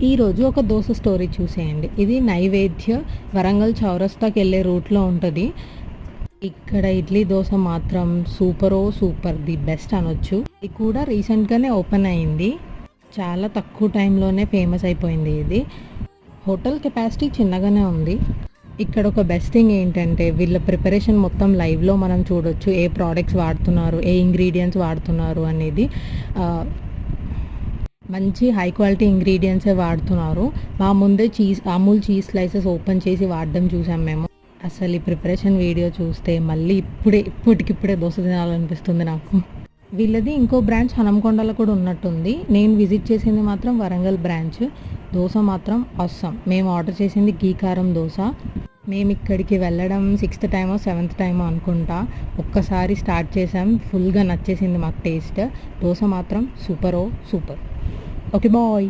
ఈరోజు ఒక దోస స్టోరీ చూసేయండి. ఇది నైవేద్య వరంగల్ చౌరస్తాకి వెళ్ళే రూట్లో ఉంటుంది. ఇక్కడ ఇడ్లీ దోశ మాత్రం సూపర్ ది బెస్ట్ అనొచ్చు. ఇది కూడా రీసెంట్గానే ఓపెన్ అయింది. చాలా తక్కువ టైంలోనే ఫేమస్ అయిపోయింది ఇది. హోటల్ కెపాసిటీ చిన్నగానే ఉంది. ఇక్కడ ఒక బెస్ట్ థింగ్ ఏంటంటే వీళ్ళ ప్రిపరేషన్ మొత్తం లైవ్లో మనం చూడొచ్చు. ఏ ప్రోడక్ట్స్ వాడుతున్నారు, ఏ ఇంగ్రీడియంట్స్ వాడుతున్నారు అనేది. మంచి హై క్వాలిటీ ఇంగ్రీడియంట్సే వాడుతున్నారు. మా ముందే అమూల్ చీజ్ స్లైసెస్ ఓపెన్ చేసి వాడడం చూసాం మేము. అసలు ఈ ప్రిపరేషన్ వీడియో చూస్తే మళ్ళీ ఇప్పటికిప్పుడే దోశ తినాలనిపిస్తుంది నాకు. వీళ్ళది ఇంకో బ్రాంచ్ హనంకొండలో కూడా ఉన్నట్టుంది. నేను విజిట్ చేసింది మాత్రం వరంగల్ బ్రాంచ్. దోశ మాత్రం అవసరం. మేము ఆర్డర్ చేసింది గీ కారం దోశ. మేము ఇక్కడికి వెళ్ళడం 6th టైమో 7th టైమో అనుకుంటా. ఒక్కసారి స్టార్ట్ చేసాం, ఫుల్గా నచ్చేసింది మాకు టేస్ట్. దోశ మాత్రం సూపర్. Okay bye.